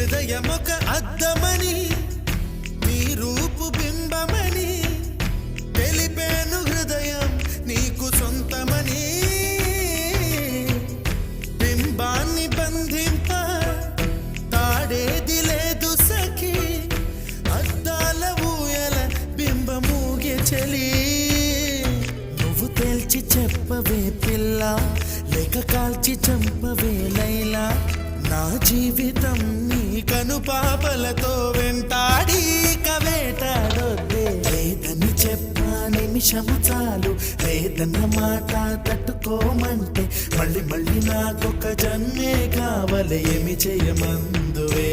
హృదయమొక అద్దమని నీ రూపు బింబమని తెలిపేను హృదయం నీకు సొంతమని బింబాన్ని బంధింప తాడేది లేదు సఖి అద్దాల ఊయల బింబమూగే చలి నువ్వు తేల్చి చెప్పవే పిల్ల లేక కాల్చి చంపవే లైలా నా జీవితం నీ కనుపాపలతో వెంటాడి కవేటాడొద్దే లేదని చెప్పా నిమిషము చాలు లేదన్న మాట తట్టుకోమంటే మళ్ళీ మళ్ళీ నాకొక జన్మే కావాలి ఏమి చేయమందువే